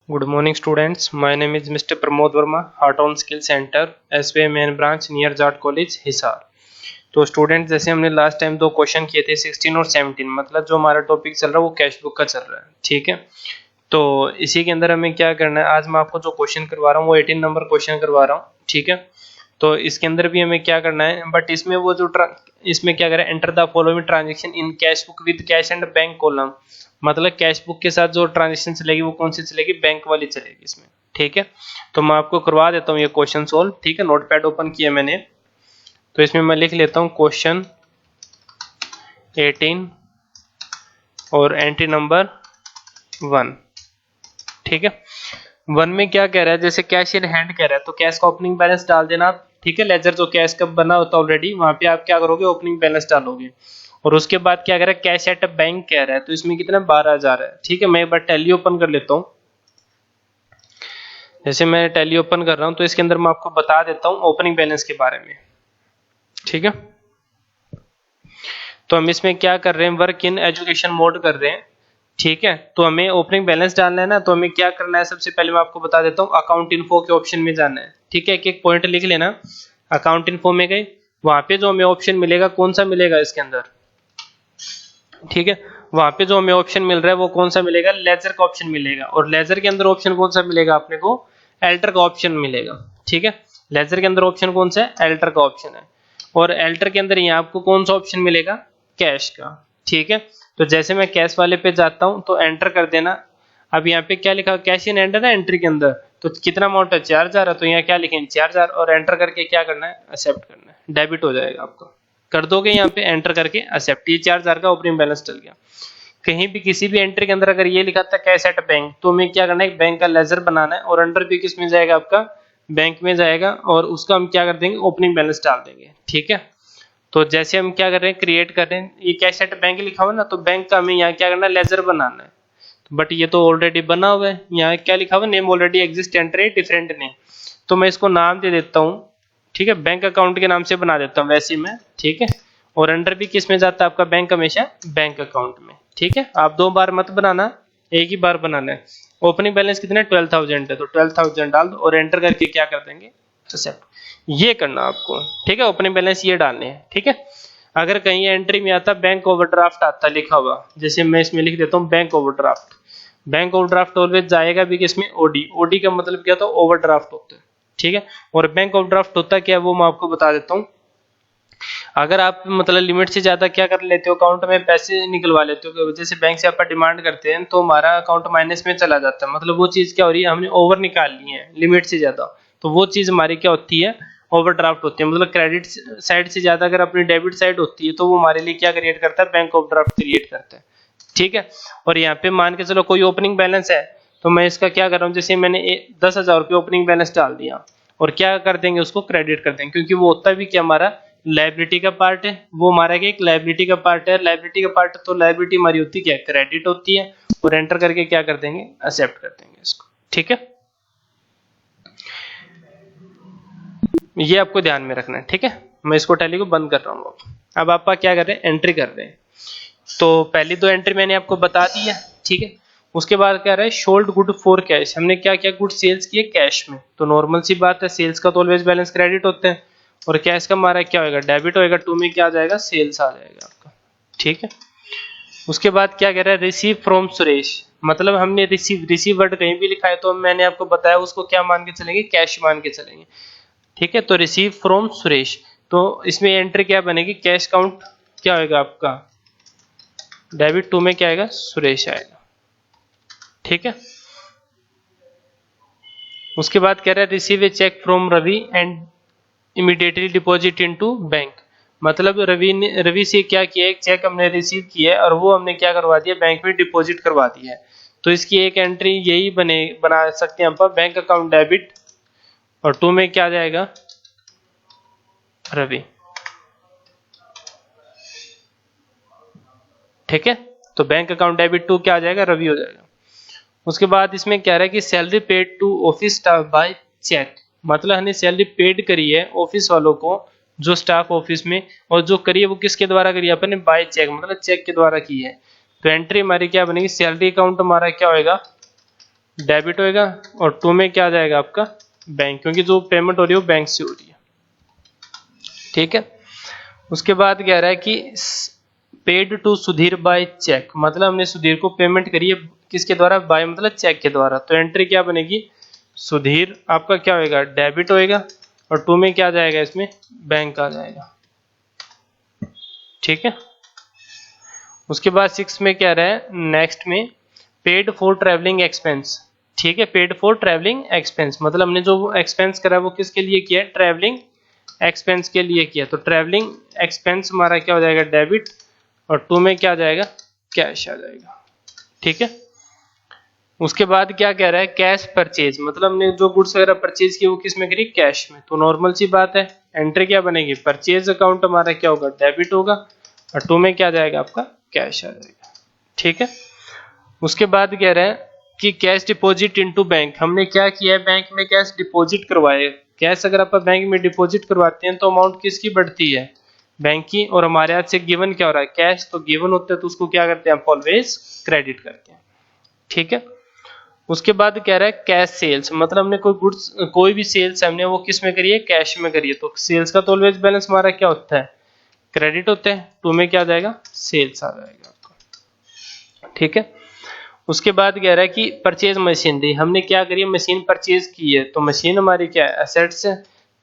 Good morning students. My name is Mr. Pramod Verma, Heart on Skill Center, SBI main branch near Jat college Hisar. तो student जैसे हमने last time दो question किए थे 16 और 17, मतलब जो हमारा टॉपिक चल रहा है वो कैश बुक का चल रहा है, ठीक है। तो इसी के अंदर हमें क्या करना है, आज मैं आपको जो क्वेश्चन करवा रहा हूँ वो 18 नंबर क्वेश्चन करवा रहा हूँ, ठीक है। तो इसके अंदर भी हमें क्या करना है, बट इसमें वो जो इसमें क्या करें, enter the following transaction in cash book with cash and bank column, मतलब कैश बुक के साथ जो ट्रांजेक्शन चलेगी वो कौन सी चलेगी, बैंक वाली चलेगी इसमें, ठीक है। तो मैं आपको करवा देता हूँ ये क्वेश्चन सोल्व, ठीक है। नोटपैड ओपन किया मैंने, तो इसमें मैं लिख लेता हूँ क्वेश्चन 18 और एंट्री नंबर 1, ठीक है। 1 में क्या कह रहा है, जैसे कैश इन हैंड कह रहा है तो कैश का ओपनिंग बैलेंस डाल देना, ठीक है। लेजर जो कैश का बना होता है ऑलरेडी, वहां पे आप क्या करोगे, ओपनिंग बैलेंस डालोगे। और उसके बाद क्या कह रहा है, कैश एट अ बैंक कह रहा है, तो इसमें कितना 12,000 है, ठीक है। मैं एक बार टैली ओपन कर लेता हूँ। जैसे मैं टैली ओपन कर रहा हूँ तो इसके अंदर मैं आपको बता देता हूँ ओपनिंग बैलेंस के बारे में, ठीक है। तो हम इसमें क्या कर रहे हैं, वर्क इन एजुकेशन मोड कर रहे हैं, ठीक है। तो हमें ओपनिंग बैलेंस डालना है ना, तो हमें क्या करना है, सबसे पहले मैं आपको बता देता हूँ, अकाउंट इन्फो के ऑप्शन में जाना है, ठीक है। एक एक पॉइंट लिख लेना। अकाउंट इन्फो में गए, वहां पे जो हमें ऑप्शन मिलेगा, कौन सा मिलेगा इसके अंदर, ठीक है। वहां पे जो हमें ऑप्शन मिल रहा है वो कौन सा मिलेगा, लेजर का ऑप्शन मिलेगा। और लेजर के अंदर ऑप्शन कौन सा मिलेगा अपने को, एल्टर का ऑप्शन मिलेगा, ठीक है। लेजर के अंदर ऑप्शन कौन सा है, एल्टर का ऑप्शन है। और एल्टर के अंदर यहाँ आपको कौन सा ऑप्शन मिलेगा, कैश का, ठीक है। तो जैसे मैं कैश वाले पे जाता हूँ तो एंटर कर देना। अब यहाँ पे क्या लिखा, कैश इन हैंड है ना एंट्री के अंदर, तो कितना अमाउंट है, 4,000 है, तो यहाँ क्या लिखेंगे 4,000 और एंटर करके क्या करना है, एक्सेप्ट करना है, डेबिट हो जाएगा आपका। कर दोगे यहाँ पे एंटर करके एक्सेप्ट, ये 4,000 का ओपनिंग बैलेंस चल गया। कहीं भी किसी भी एंट्री के अंदर अगर ये लिखा था कैश एट बैंक, तो हमें क्या करना है, एक बैंक का लेजर बनाना है और अंडर भी किस में जाएगा, आपका बैंक में जाएगा, और उसका हम क्या कर देंगे, ओपनिंग बैलेंस डाल देंगे, ठीक है। तो जैसे हम क्या कर रहे हैं, क्रिएट कर रहे हैं, ये कैश एट बैंक लिखा हुआ ना, तो बैंक का हमें यहाँ क्या करना है, लेजर बनाना है। बट ये तो ऑलरेडी बना हुआ है, यहाँ क्या लिखा हुआ, name already exist, entry different name, तो मैं इसको नाम दे देता हूँ, ठीक है। बैंक अकाउंट के नाम से बना देता हूँ वैसे ही मैं, ठीक है। और अंडर भी किस में जाता है आपका, बैंक हमेशा बैंक अकाउंट में, ठीक है। आप दो बार मत बनाना, एक ही बार बनाना है। ओपनिंग बैलेंस कितना है, 12,000 है, तो 12,000 डाल दो और एंटर करके क्या कर देंगे, एक्सेप्ट। ये करना आपको, ठीक है। ओपनिंग बैलेंस ये डालने हैं, ठीक है। अगर कहीं एंट्री में आता बैंक ओवरड्राफ्ट आता लिखा हुआ, जैसे मैं इसमें लिख देता हूँ bank overdraft. Bank overdraft always जाएगा भी किसमें, ओडी। ओडी का मतलब क्या होता है, ओवरड्राफ्ट होता है, ठीक है। और बैंक ओवरड्राफ्ट होता क्या है वो मैं आपको बता देता हूँ। अगर आप मतलब लिमिट से ज्यादा क्या कर लेते हो, अकाउंट में पैसे निकलवा लेते हो, जैसे बैंक से आप डिमांड करते हैं तो हमारा अकाउंट माइनस में चला जाता है, मतलब वो चीज क्या हो रही है, हमने ओवर निकाल ली है लिमिट से ज्यादा, तो वो चीज हमारी क्या होती है, ओवरड्राफ्ट होती है। मतलब क्रेडिट साइड से ज्यादा अगर अपनी डेबिट साइड होती है तो वो हमारे लिए क्या क्रिएट करता है, बैंक ओवरड्राफ्ट क्रिएट करता है, ठीक है। और यहाँ पे मान के चलो कोई ओपनिंग बैलेंस है, तो मैं इसका क्या कर रहा हूँ, जैसे मैंने 10,000 रुपये ओपनिंग बैलेंस डाल दिया, और क्या कर देंगे, उसको क्रेडिट कर देंगे, क्योंकि वो होता भी क्या, हमारा लाइबिलिटी का पार्ट है। वो हमारा क्या, एक लाइबिलिटी का पार्ट है, लाइबिलिटी का पार्ट, तो लाइबिलिटी हमारी होती क्या, क्रेडिट होती है। और एंटर करके क्या कर देंगे, एक्सेप्ट कर देंगे इसको, ठीक है। ये आपको ध्यान में रखना है, ठीक है। मैं इसको टैली को बंद कर रहा हूँ। अब आप क्या कर रहे हैं, एंट्री कर रहे हैं। तो पहली दो एंट्री मैंने आपको बता दी है, ठीक है। उसके बाद क्या रहा है, सोल्ड गुड फॉर कैश, हमने क्या क्या गुड सेल्स किए कैश में, तो नॉर्मल सी बात है, सेल्स का तो ऑलवेज बैलेंस क्रेडिट होते हैं, और कैश का हमारा क्या होगा, डेबिट होएगा। टू में क्या आ जाएगा, सेल्स आ जाएगा आपका, ठीक है। उसके बाद क्या कह रहा है, रिसीव फ्रॉम सुरेश, मतलब हमने रिसीव वर्ड कहीं भी लिखा है तो मैंने आपको बताया उसको क्या मान के चलेंगे, कैश मान के चलेंगे, ठीक है। तो रिसीव फ्रॉम सुरेश, तो इसमें एंट्री क्या बनेगी, कैश काउंट क्या होगा आपका, डेबिट। टू में क्या आएगा, सुरेश आएगा, ठीक है। उसके बाद कह रहा है receive a cheque from Ravi and immediately deposit into bank, मतलब रवि से क्या किया, एक चेक हमने रिसीव किया है और वो हमने क्या करवा दिया, बैंक में डिपॉजिट करवा दिया है। तो इसकी एक एंट्री यही बना सकते हैं हम, बैंक अकाउंट डेबिट, और टू में क्या आ जाएगा, रवि, ठीक है। तो बैंक अकाउंट डेबिट टू क्या आ जाएगा, रवि हो जाएगा। उसके बाद इसमें कह रहा है कि salary paid to office staff by cheque, मतलब हमने सैलरी पेड करी है ऑफिस वालों को, जो स्टाफ ऑफिस में, और जो करी है वो किसके द्वारा करी है, अपन ने बाय चेक, मतलब चेक के द्वारा की है। तो एंट्री हमारी क्या बनेगी, सैलरी अकाउंट हमारा क्या होएगा, डेबिट होएगा, और 2 में क्या आ जाएगा आपका बैंक, क्योंकि जो पेमेंट हो रही है वो बैंक से हो रही है। ठीक है, उसके बाद कह रहा है कि paid to Sudhir by cheque, मतलब हमने सुधीर को पेमेंट करी है किसके द्वारा, बाय मतलब चेक के द्वारा। तो एंट्री क्या बनेगी, सुधीर आपका क्या होएगा डेबिट होएगा, और 2 में क्या आ जाएगा इसमें बैंक आ जाएगा। ठीक है, उसके बाद 6 में क्या रहा है नेक्स्ट में पेड फॉर ट्रैवलिंग एक्सपेंस। ठीक है, पेड फॉर ट्रैवलिंग एक्सपेंस मतलब हमने जो एक्सपेंस करा है वो किसके लिए किया है, ट्रैवलिंग एक्सपेंस के लिए किया। तो ट्रैवलिंग एक्सपेंस हमारा क्या हो जाएगा डेबिट, और 2 में क्या आ जाएगा कैश आ जाएगा। ठीक है, उसके बाद क्या कह रहा है कैश परचेज, मतलब हमने जो गुड्स वगैरह परचेज की वो किस में करी, कैश में। तो नॉर्मल सी बात है, एंट्री क्या बनेगी, परचेज अकाउंट हमारा क्या होगा डेबिट होगा, और 2 में क्या आ जाएगा आपका कैश आ जाएगा। ठीक है, उसके बाद कह रहा है कि कैश डिपॉजिट इनटू बैंक, हमने क्या किया है बैंक में कैश डिपॉजिट करवाए। कैश अगर आप बैंक में डिपॉजिट करवाते हैं तो अमाउंट किसकी बढ़ती है, बैंक की, और हमारे हाथ से गिवन क्या हो रहा है कैश, तो गिवन होते हैं तो उसको क्या करते हैं आप ऑलवेज क्रेडिट करते हैं। ठीक है, उसके बाद कह रहा है कैश सेल्स, मतलब हमने कोई गुड्स कोई भी सेल्स हमने वो किस में करी है, कैश में करी है। तो सेल्स का तो ऑलवेज बैलेंस हमारा क्या होता है क्रेडिट होता है, 2 में क्या आ जाएगा सेल्स आ जाएगा आपको। ठीक है, उसके बाद कह रहा है कि परचेज मशीनरी, हमने क्या करी है मशीन परचेज की है, तो मशीन हमारी क्या है एसेट्स है,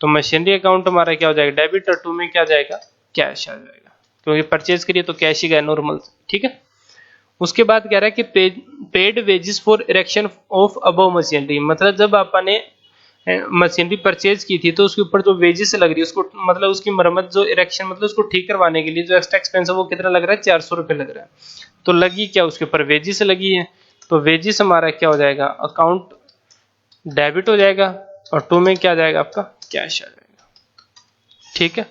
तो मशीनरी अकाउंट हमारा क्या हो जाएगा डेबिट, और 2 में क्या आ जाएगा कैश आ जाएगा, क्योंकि परचेज करिए तो कैश ही गया नॉर्मल। ठीक है, उसके बाद कह रहा है कि paid wages for erection of above machinery, मतलब जब आपने मशीनरी परचेज की थी तो उसके ऊपर जो वेजेस लग रही है उसको, मतलब उसकी मरम्मत जो इरेक्शन मतलब उसको ठीक करवाने के लिए जो एक्स्ट्रा एक्सपेंस है वो कितना लग रहा है 400 रुपये लग रहा है। तो लगी क्या उसके ऊपर वेजेस लगी है, तो वेजेस हमारा क्या हो जाएगा अकाउंट डेबिट हो जाएगा, और 2 में क्या आ जाएगा आपका कैश आ जाएगा। ठीक है,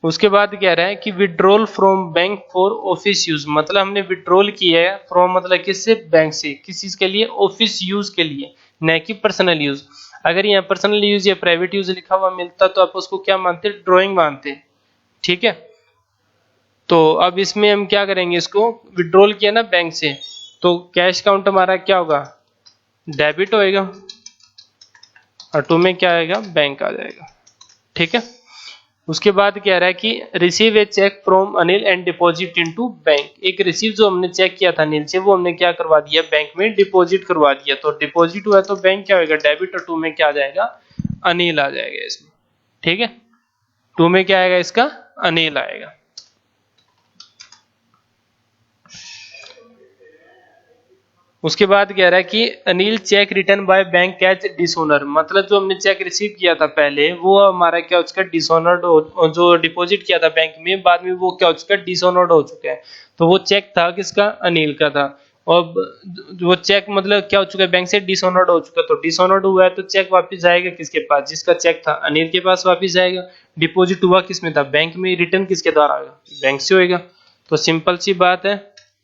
उसके बाद कह रहा है कि withdrawal from bank for office use, मतलब हमने विड्रॉल किया है फ्रॉम मतलब किससे बैंक से, किस चीज के लिए ऑफिस यूज के लिए, न कि पर्सनल यूज। अगर यहाँ पर्सनल यूज या प्राइवेट यूज लिखा हुआ मिलता तो आप उसको क्या मानते ड्राइंग मानते। ठीक है, तो अब इसमें हम क्या करेंगे, इसको विड्रॉल किया ना बैंक से तो कैश काउंट हमारा क्या होगा डेबिट होएगा, और 2 में क्या आएगा बैंक आ जाएगा। ठीक है, उसके बाद कह रहा है कि receive a cheque from Anil and deposit into bank, एक रिसीव जो हमने चेक किया था अनिल से वो हमने क्या करवा दिया बैंक में डिपॉजिट करवा दिया, तो डिपॉजिट हुआ तो बैंक क्या होगा डेबिट, और 2 में क्या आ जाएगा अनिल आ जाएगा इसमें। ठीक है, 2 में क्या आएगा इसका अनिल आएगा। उसके बाद कह रहा है कि Anil check return by bank catch dishonour, मतलब जो हमने चेक रिसीव किया था पहले वो हमारा क्या हो चुका है डिसऑनर्ड, जो डिपॉजिट किया था बैंक में बाद में वो क्या हो चुका है डिसऑनर्ड हो चुका है। तो वो चेक था किसका अनिल का था, और वो चेक मतलब क्या हो चुका है बैंक से डिसऑनर्ड हो चुका है, तो डिसऑनर्ड हुआ है तो चेक वापस जाएगा किसके पास, जिसका चेक था अनिल के पास वापस जाएगा। डिपॉजिट हुआ किसमें था बैंक में, रिटर्न किसके द्वारा आएगा बैंक से होएगा। तो सिंपल सी बात है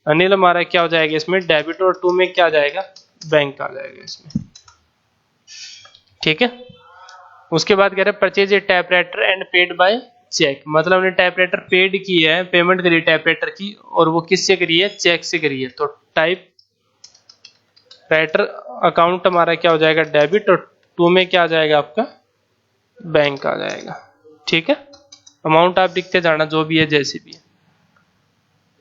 अनिल हमारा क्या हो जाएगा इसमें डेबिट, और 2 में क्या आ जाएगा बैंक आ जाएगा इसमें। ठीक है, उसके बाद कह रहे हैं purchase a typewriter and paid by cheque, मतलब हमने टाइपराइटर पेड की है, पेमेंट करी टाइपराइटर की, और वो किससे करी है चेक से करी है। तो टाइप राइटर अकाउंट हमारा क्या हो जाएगा डेबिट, और 2 में क्या आ जाएगा आपका बैंक आ जाएगा। ठीक है, अमाउंट आप लिखते जाना जो भी है जैसे भी है।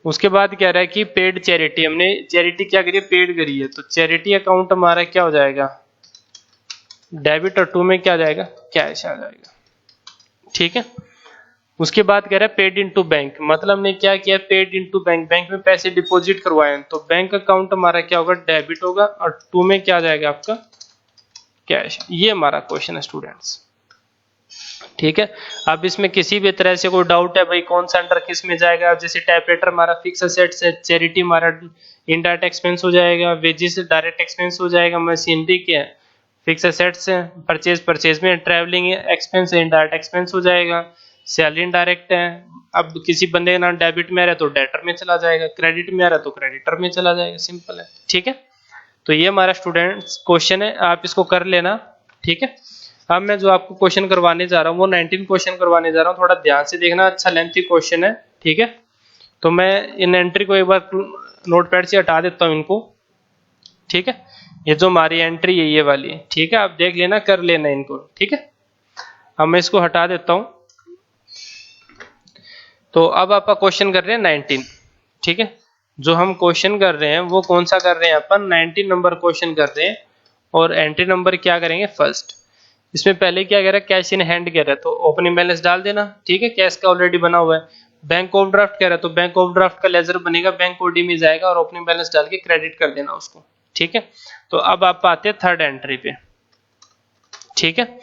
उसके बाद कह रहा है कि पेड चैरिटी, हमने चैरिटी क्या करी है पेड करी है, तो चैरिटी अकाउंट हमारा क्या हो जाएगा डेबिट, और 2 में क्या आ जाएगा कैश आ जाएगा। ठीक है, उसके बाद कह रहा है पेड इनटू बैंक, मतलब हमने क्या किया पेड इनटू बैंक, बैंक में पैसे डिपॉजिट करवाए तो बैंक अकाउंट हमारा क्या होगा डेबिट होगा, और 2 में क्या आ जाएगा आपका कैश। ये हमारा क्वेश्चन है स्टूडेंट्स। ठीक है, अब इसमें किसी भी तरह से कोई डाउट है भाई कौन सा अंडर किस में जाएगा, जैसे टाइपराइटर हमारा फिक्स असेट्स है, चैरिटी हमारा इनडायरेक्ट एक्सपेंस हो जाएगा, वेजेस डायरेक्ट एक्सपेंस हो जाएगा, मशीनरी क्या है फिक्स असेट्स है, परचेज में ट्रैवलिंग एक्सपेंस है इनडायरेक्ट एक्सपेंस हो जाएगा, सैलरी इनडायरेक्ट है। अब किसी बंदे का नाम डेबिट में आ रहा है तो डेटर में चला जाएगा, क्रेडिट में आ रहा है तो क्रेडिटर में चला जाएगा, सिंपल है। ठीक है, तो ये हमारा स्टूडेंट्स क्वेश्चन है, आप इसको कर लेना। ठीक है, अब मैं जो आपको क्वेश्चन करवाने जा रहा हूँ वो 19 क्वेश्चन करवाने जा रहा हूँ, थोड़ा ध्यान से देखना, अच्छा लेंथी क्वेश्चन है। ठीक है, तो मैं इन एंट्री को एक बार नोटपैड से हटा देता हूँ इनको। ठीक है, ये जो हमारी एंट्री है ये वाली है, ठीक है, आप देख लेना, कर लेना इनको, ठीक है। अब मैं इसको हटा देता हूं। तो अब आपका क्वेश्चन कर रहे हैं 19, ठीक है। जो हम क्वेश्चन कर रहे हैं वो कौन सा कर रहे हैं अपन, 19 नंबर क्वेश्चन कर रहे हैं, और एंट्री नंबर क्या करेंगे फर्स्ट। इसमें पहले क्या कह रहा है, कैश इन हैंड कह रहा है, तो ओपनिंग बैलेंस डाल देना, ठीक है, कैश का ऑलरेडी बना हुआ है। बैंक ओवरड्राफ्ट कह रहा है, तो बैंक ओवरड्राफ्ट का लेजर बनेगा, बैंक ओडी में जाएगा और ओपनिंग बैलेंस डाल के क्रेडिट कर देना उसको, ठीक है। तो अब आप आते हैं थर्ड एंट्री पे, ठीक है।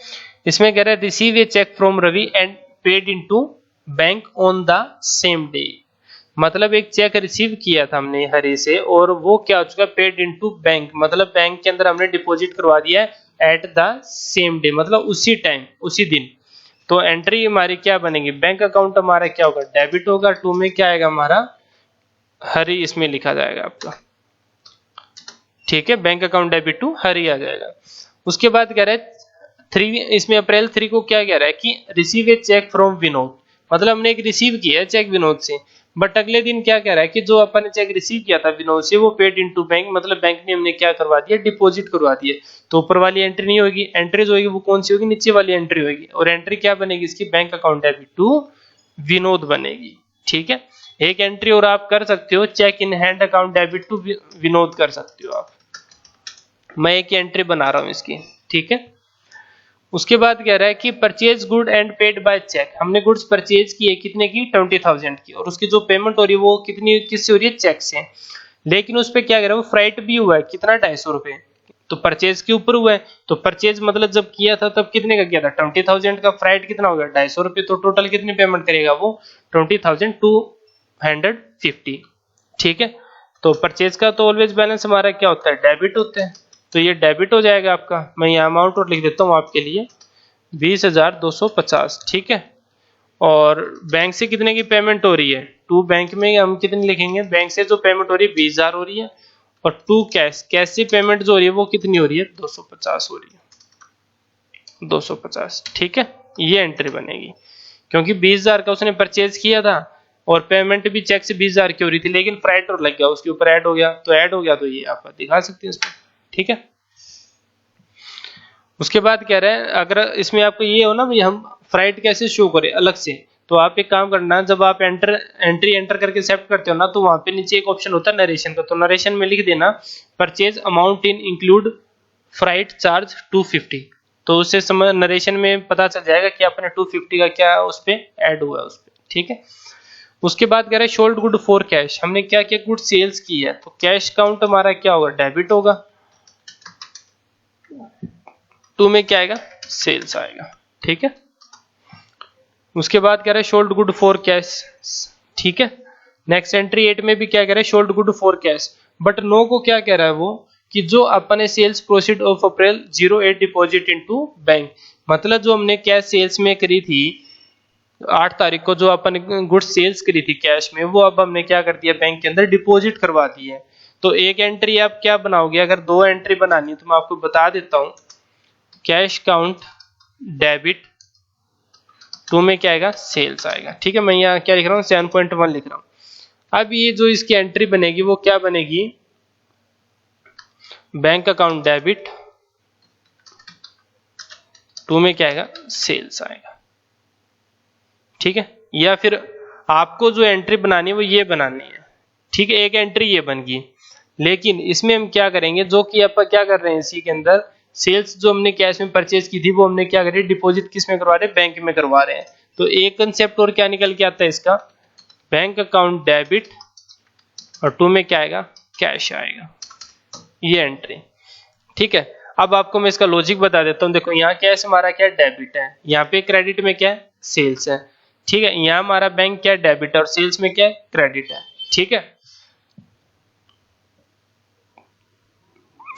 इसमें कह रहा है receive a cheque from Ravi and paid into bank on the same day. मतलब एक चेक रिसीव किया था हमने हरी से, और वो क्या हो चुका, पेड इनटू बैंक, मतलब बैंक के अंदर हमने डिपॉजिट करवा दिया है एट द सेम डे, मतलब उसी टाइम उसी दिन। तो एंट्री हमारी क्या बनेगी, बैंक अकाउंट हमारा क्या होगा, डेबिट होगा। टू में क्या आएगा हमारा, हरी इसमें लिखा जाएगा आपका, ठीक है, बैंक अकाउंट डेबिट टू हरी आ जाएगा। उसके बाद कह रहा है 3, इसमें अप्रैल 3 को क्या कह रहा है कि receive a cheque from Vinod, मतलब हमने एक रिसीव किया है चेक विनोद से, बट अगले दिन क्या कह रहा है कि जो अपन ने चेक रिसीव किया था विनोद से वो पेड इनटू बैंक, मतलब बैंक में हमने क्या करवा दिया, डिपॉजिट करवा दिया। तो ऊपर वाली एंट्री नहीं होगी, एंट्री जो होगी वो कौन सी होगी, नीचे वाली एंट्री होगी, और एंट्री क्या बनेगी इसकी, bank account debit to Vinod बनेगी, ठीक है। एक एंट्री और आप कर सकते हो, cheque in hand account debit to Vinod कर सकते हो आप। मैं एक एंट्री बना रहा हूं इसकी, ठीक है। उसके बाद कह रहा है कि purchase good and paid by cheque, हमने गुड्स परचेज किए कितने की, 20,000 की, और उसकी जो पेमेंट हो रही है वो कितनी, किससे हो रही है, चेक से। लेकिन उस पर क्या कह रहा है, वो फ्राइट भी हुआ है, कितना, 250 रुपए, तो परचेज के ऊपर हुआ है। तो परचेज मतलब जब किया था तब कितने का किया था, 20,000 का, फ्राइट कितना हो गया, 250 रुपए, तो टोटल कितनी पेमेंट करेगा वो, 20,250, ठीक है। तो परचेज का तो ऑलवेज बैलेंस हमारा क्या होता है, डेबिट होता है, तो ये डेबिट हो जाएगा आपका। मैं यहाँ अमाउंट और लिख देता हूँ आपके लिए, 20,250, ठीक है। और बैंक से कितने की पेमेंट हो रही है, टू बैंक में हम कितनी लिखेंगे, बैंक से जो पेमेंट हो रही है 20,000 हो रही है, और टू कैश, कैश से पेमेंट जो हो रही है वो कितनी हो रही है, 250 हो रही है, 250, ठीक है। ये एंट्री बनेगी, क्योंकि 20,000 का उसने परचेज किया था और पेमेंट भी चेक से 20,000 की हो रही थी, लेकिन फ्राइट और लग गया, उसके ऊपर ऐड हो गया, तो ऐड हो गया, तो ये आप दिखा सकते हैं इसमें, ठीक है। उसके बाद कह रहे हैं अगर इसमें आपको ये हो ना भाई हम फ्राइट कैसे शो करें अलग से, तो आप एक काम करना, जब आप एंट्री एंटर करके एक्सेप्ट करते हो ना, तो वहां पे नीचे एक ऑप्शन होता है नरेशन का, तो नरेशन में लिख देना purchase amount in include freight charge 250, तो उससे नरेशन में पता चल जाएगा कि आपने 250 का क्या उस पे ऐड हुआ है उस पे, ठीक है। उसके बाद कह रहे हैं शोल्ड गुड फॉर कैश, हमने क्या क्या गुड सेल्स की है, तो कैश काउंट हमारा क्या होगा, डेबिट होगा। टू में क्या आएगा, सेल्स आएगा, ठीक है। उसके बाद कह रहे हैं शोल्ड गुड फॉर कैश, ठीक है। नेक्स्ट एंट्री 8 में भी क्या कह रहे हैं, sold good for cash, but no को क्या कह रहा है वो कि जो अपने sales proceed of April 08 deposit into bank, मतलब जो हमने कैश सेल्स में करी थी 8 तारीख को, जो अपन गुड सेल्स करी थी कैश में, वो अब हमने क्या कर दिया, बैंक के अंदर डिपॉजिट करवा दी है। तो एक एंट्री आप क्या बनाओगे, अगर 2 एंट्री बनानी है तो मैं आपको बता देता हूं, कैश काउंट डेबिट, टू में क्या आएगा, सेल्स आएगा, ठीक है। मैं यहाँ क्या लिख रहा हूँ, 7.1 लिख रहा हूँ। अब ये जो इसकी एंट्री बनेगी वो क्या बनेगी, बैंक अकाउंट डेबिट, टू में क्या आएगा, सेल्स आएगा, ठीक है। या फिर आपको जो एंट्री बनानी है वो ये बनानी है, ठीक है, एक एंट्री ये बन गई, लेकिन इसमें हम क्या करेंगे, जो कि आप क्या कर रहे हैं इसी के अंदर, सेल्स जो हमने कैश में परचेज की थी वो हमने क्या करी, डिपॉजिट किस में करवा रहे हैं, बैंक में करवा रहे हैं। तो एक कंसेप्ट और क्या निकल के आता है इसका, बैंक अकाउंट डेबिट, और टू में क्या आएगा, कैश आएगा, ये एंट्री, ठीक है। अब आपको मैं इसका लॉजिक बता देता हूं, देखो यहाँ कैश हमारा क्या डेबिट है, यहाँ पे क्रेडिट में क्या है, सेल्स है, ठीक है। यहाँ हमारा बैंक क्या डेबिट है और सेल्स में क्या है, क्रेडिट है, ठीक है,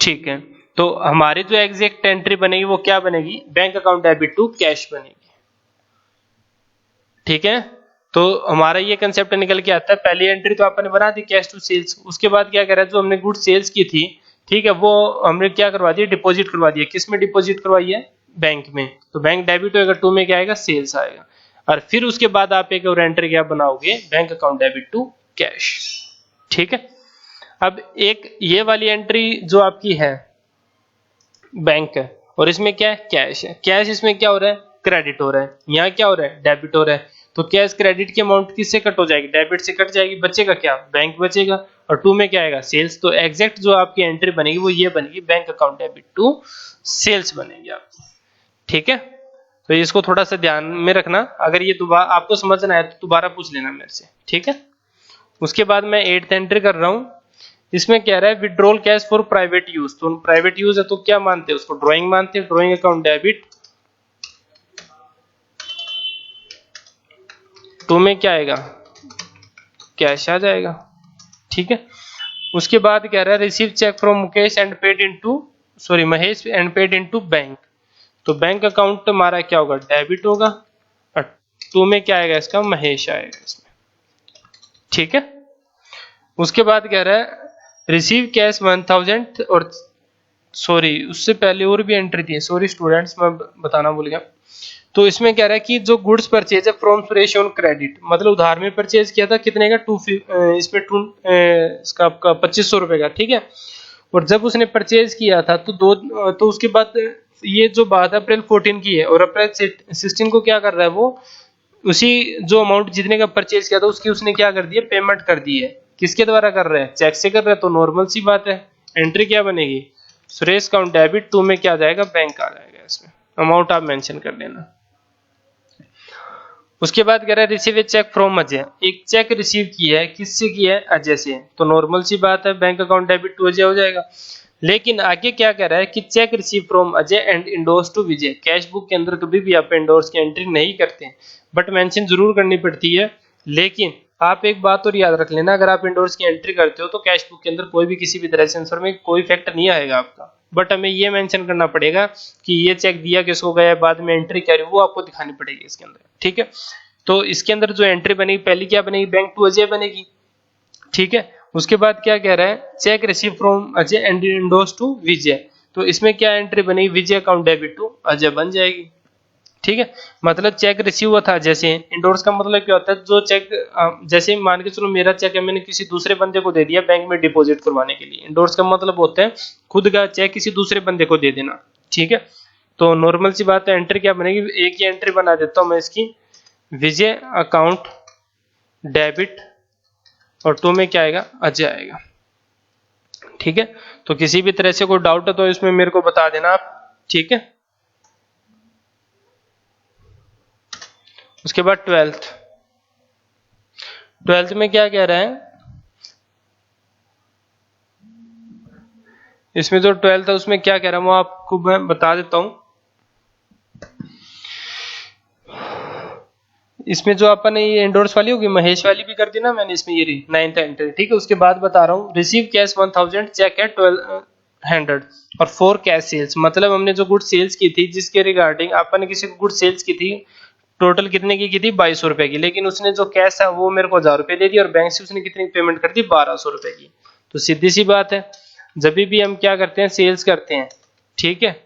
ठीक है। तो हमारी जो एग्जैक्ट एंट्री बनेगी वो क्या बनेगी, bank account debit to cash बनेगी, ठीक है। तो हमारा ये कंसेप्ट निकल के आता है, पहली एंट्री तो आपने बना दी कैश टू सेल्स, उसके बाद क्या कर रहा है, जो हमने गुड सेल्स की थी, ठीक है, वो हमने क्या करवा दिया, डिपॉजिट करवा दिया, किस में डिपॉजिट करवाई है, बैंक में, तो बैंक डेबिट होगा, टू में क्या आएगा, सेल्स आएगा। और फिर उसके बाद आप एक और एंट्री क्या बनाओगे, bank account debit to cash, ठीक है। अब एक ये वाली एंट्री जो आपकी है बैंक है, और इसमें क्या है, कैश है। कैश इसमें क्या हो रहा है, क्रेडिट हो रहा है, यहाँ क्या हो रहा है, डेबिट हो रहा है। तो कैश क्रेडिट की अमाउंट किससे कट हो जाएगी, डेबिट से कट जाएगी, बचेगा क्या, बैंक बचेगा। और टू में क्या आएगा, सेल्स। तो एग्जैक्ट जो आपकी एंट्री बनेगी वो ये बनेगी, bank account debit to sales बनेगी आपकी। ठीक है, तो इसको थोड़ा सा ध्यान में रखना, अगर ये दोबारा आपको समझना है तो दोबारा पूछ लेना मेरे से। ठीक है, उसके बाद मैं 8th एंट्री कर रहा हूं। इसमें कह रहा है withdrawal cash for private use. तो प्राइवेट यूज है तो क्या मानते हैं उसको, ड्राइंग मानते हैं। ड्राइंग अकाउंट डेबिट, टू में क्या आएगा, कैश आ जाएगा। ठीक है, उसके बाद कह रहा है receive cheque from Mukesh and paid into, sorry Mahesh and paid into bank. तो बैंक अकाउंट हमारा क्या होगा, डेबिट होगा, और टू में क्या आएगा इसका, महेश आएगा इसमें। ठीक है, उसके बाद कह रहा है रिसीव कैश 1000, और सॉरी उससे पहले और भी एंट्री थी, सॉरी स्टूडेंट्स मैं बताना भूल गया। तो इसमें कह रहा है कि जो गुड्स परचेज है फ्रॉम सुरेश ऑन क्रेडिट, मतलब उधार में परचेज किया था कितने का, इसमें इसका आपका 2500 रुपए का। ठीक है, और जब उसने परचेज किया था तो उसके बाद ये जो बात अप्रैल 14 की है, और अप्रैल 16 को क्या कर रहा है वो, उसी जो अमाउंट जितने का परचेज किया था उसकी उसने क्या कर दिया, पेमेंट कर दी है। किसके द्वारा कर रहे हैं, चेक से कर रहे हैं, तो नॉर्मल सी बात है। एंट्री क्या बनेगी, सुरेश अकाउंट डेबिट, टू में क्या आ जाएगा, बैंक आ जाएगा। इसमें अमाउंट आप मेंशन कर देना। उसके बाद कह रहा है receive a cheque from Ajay. एक चेक रिसीव किया है, किससे किया है, अजय से। तो नॉर्मल सी बात है, bank account debit to Ajay हो जाएगा। लेकिन आगे क्या कह रहा है कि cheque receive from Ajay and endorse to Vijay. Cash book के अंदर कभी भी आप इंडोर्स की एंट्री नहीं करते हैं, बट मेंशन जरूर करनी पड़ती है। लेकिन आप एक बात और याद रख लेना, अगर आप इंडोर्स की एंट्री करते हो तो कैश बुक के अंदर कोई भी किसी भी तरह से आंसर में कोई फैक्ट नहीं आएगा आपका, बट हमें ये मेंशन करना पड़ेगा कि ये चेक दिया किसको गया, बाद में एंट्री क्या रही वो आपको दिखानी पड़ेगी इसके अंदर। ठीक है, तो इसके अंदर जो एंट्री बनेगी पहली क्या बनेगी, बैंक टू अजय बनेगी। ठीक है, उसके बाद क्या कह रहा है, cheque receive from Ajay and endorse to Vijay. तो इसमें क्या एंट्री बनेगी, Vijay account debit to Ajay बन जाएगी। ठीक है, मतलब चेक रिसीव हुआ था जैसे। इंडोर्स का मतलब क्या होता है, जो चेक जैसे मान के चलो मेरा चेक है, मैंने किसी दूसरे बंदे को दे दिया बैंक में डिपॉजिट करवाने के लिए। इंडोर्स का मतलब होता है खुद का चेक किसी दूसरे बंदे को दे देना। ठीक है, तो नॉर्मल सी बात है, एंट्री क्या बनेगी, एक ही एंट्री बना देता हूं मैं इसकी, विजय अकाउंट डेबिट, और टू में क्या आएगा, अजय आएगा। ठीक है, तो किसी भी तरह से कोई डाउट है तो इसमें मेरे को बता देना आप। ठीक है, उसके बाद 12th में क्या कह रहा है, इसमें जो 12th है उसमें क्या कह रहा है वो आपको मैं बता देता हूं। इसमें जो अपन ये इंडोर्स वाली होगी, महेश वाली भी कर दी ना मैंने इसमें, ये 9th एंट्री। ठीक है, उसके बाद बता रहा हूँ, रिसीव कैश 1000, चेक है 1200, और 4 कैश सेल्स, मतलब हमने जो गुड सेल्स की थी जिसके रिगार्डिंग अपन ने किसी को गुड सेल्स की थी, टोटल कितने की थी, 2200 रुपए की। लेकिन उसने जो कैश था वो मेरे को 1000 रुपए दे दी, और बैंक से उसने कितनी पेमेंट कर दी, 1200 रुपए की। तो सीधी सी बात है, जब भी हम क्या करते हैं, सेल्स करते हैं। ठीक है,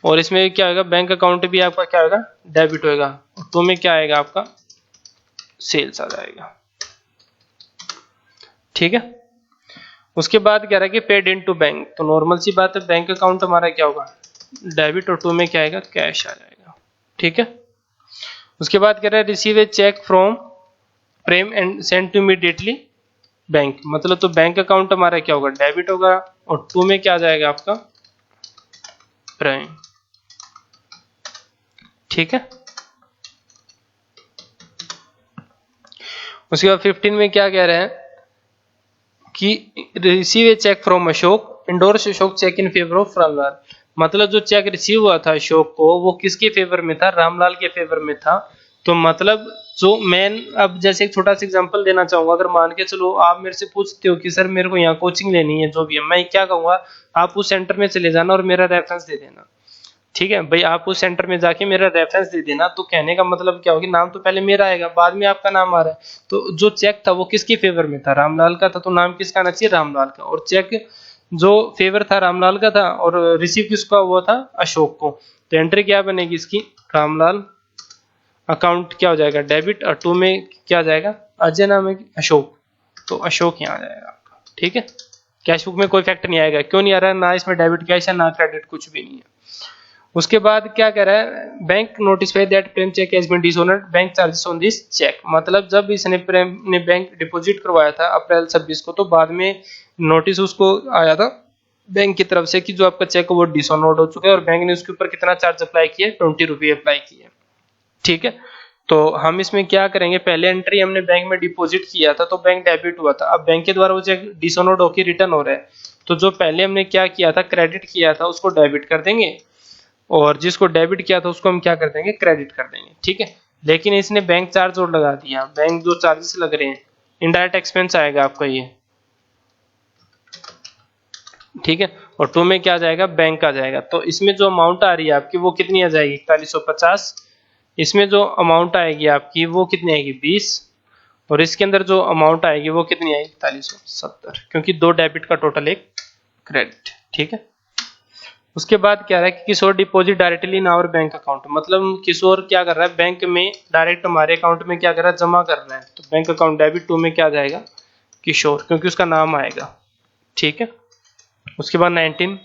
और इसमें क्या होगा, बैंक अकाउंट भी आपका क्या होगा, डेबिट होगा, तो में क्या आएगा आपका, सेल्स आ जाएगा। ठीक है, उसके बाद कह रहा है कि पेड इनटू बैंक। तो नॉर्मल सी बात है, बैंक अकाउंट हमारा क्या होगा, डेबिट, और टू में क्या आएगा, कैश आ जाएगा। ठीक है, उसके बाद कह रहा है receive a cheque from Prem and send to immediately bank, मतलब तो बैंक अकाउंट हमारा क्या होगा, डेबिट होगा, और टू में क्या आ जाएगा आपका, प्रेम। ठीक है, उसके बाद 15 में क्या कह रहे हैं कि receive a cheque from Ashok, endorse Ashok cheque in favour of Ramlal. मतलब जो चेक रिसीव हुआ था अशोक को, वो किसके फेवर में था, रामलाल के फेवर में था। तो मतलब जो मैं अब जैसे एक छोटा सा एग्जांपल देना चाहूंगा, अगर मान के चलो आप मेरे से पूछते हो कि सर मेरे को यहाँ कोचिंग लेनी है, जो भी है, मैं क्या कहूंगा, आप उस सेंटर में चले जाना और मेरा रेफरेंस दे देना। ठीक है भाई, आप उस सेंटर में जाके मेरा रेफरेंस दे देना। तो कहने का मतलब क्या होगा, नाम तो पहले मेरा आएगा, बाद में आपका नाम आ रहा है। तो जो चेक था वो किसके फेवर में था, रामलाल का था, तो नाम किसका आना चाहिए, रामलाल का। और चेक जो फेवर था रामलाल का था, और रिसीव किसका हुआ था, अशोक को। तो एंट्री क्या बनेगी इसकी, रामलाल अकाउंट क्या हो जाएगा, डेबिट, और टू में क्या आ जाएगा, अजय नाम है अशोक, तो अशोक यहाँ आ जाएगा आपका। ठीक है, कैश बुक में कोई फैक्टर नहीं आएगा। क्यों नहीं आ रहा है? ना इसमें डेबिट कैश है ना क्रेडिट, कुछ भी नहीं है। उसके बाद क्या कह रहा है, bank notify that Prem cheque has been dishonoured bank charges on this cheque. मतलब जब इसने प्रेम ने बैंक डिपॉजिट करवाया था अप्रैल 26 को, तो बाद में नोटिस उसको आया था बैंक की तरफ से कि जो आपका चेक है वो डिसऑनर्ड हो चुका है, और बैंक ने उसके ऊपर कितना चार्ज अप्लाई किया, 20 रुपये अप्लाई किए। ठीक है, तो हम इसमें क्या करेंगे, पहले एंट्री हमने बैंक में डिपॉजिट किया था तो बैंक डेबिट हुआ था, अब बैंक के द्वारा वो चेक डिसऑनर्ड होकर रिटर्न हो रहा है, तो जो पहले हमने क्या किया था, क्रेडिट किया था, उसको डेबिट कर देंगे, और जिसको डेबिट किया था उसको हम क्या कर देंगे, क्रेडिट कर देंगे। ठीक है, लेकिन इसने बैंक चार्ज और लगा दिया, बैंक जो चार्जेस लग रहे हैं, इनडायरेक्ट एक्सपेंस आएगा आपका ये। ठीक है, और 2 में क्या आ जाएगा, बैंक आ जाएगा। तो इसमें जो अमाउंट आ रही है आपकी वो कितनी आ जाएगी, 4150। इसमें जो अमाउंट आएगी आपकी वो कितनी आएगी, 20, और इसके अंदर जो अमाउंट आएगी वो कितनी आएगी, 4170, क्योंकि 2 डेबिट का टोटल एक क्रेडिट। ठीक है, उसके बाद क्या है कि Kishor deposit directly in our bank account, मतलब किशोर क्या कर रहा है, बैंक में डायरेक्ट हमारे अकाउंट में क्या कर रहा है, जमा कर रहा है, तो बैंक अकाउंट डेबिट 2 में क्या आ जाएगा, किशोर, क्योंकि उसका नाम आएगा। ठीक है, उसके बाद 19,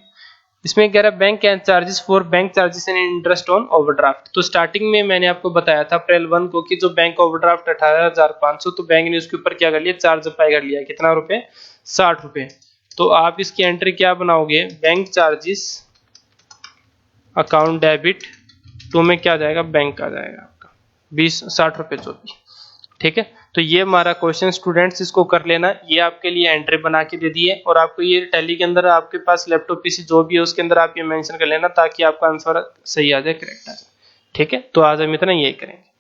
इसमें कह रहा है bank can charges for bank charges and interest on overdraft. तो स्टार्टिंग में मैंने आपको बताया था अप्रैल 1 को कि जो बैंक ओवरड्राफ्ट 18,500, तो बैंक ने उसके ऊपर क्या कर लिया, चार्ज अप्लाई कर लिया, कितना रुपए, 60 रुपए। तो आप इसकी एंट्री क्या बनाओगे, बैंक चार्जेस अकाउंट डेबिट 2 में क्या आ जाएगा, बैंक आ जाएगा आपका 60 रुपए जो भी। ठीक है, तो ये हमारा क्वेश्चन स्टूडेंट्स, इसको कर लेना, ये आपके लिए एंट्री बना के दे दी है, और आपको ये टैली के अंदर आपके पास लैपटॉप पीसी जो भी है उसके अंदर आप ये मेंशन कर लेना ताकि आपका आंसर सही आ जाए, करेक्ट आ जाए। ठीक है, तो आज हम इतना यही करेंगे।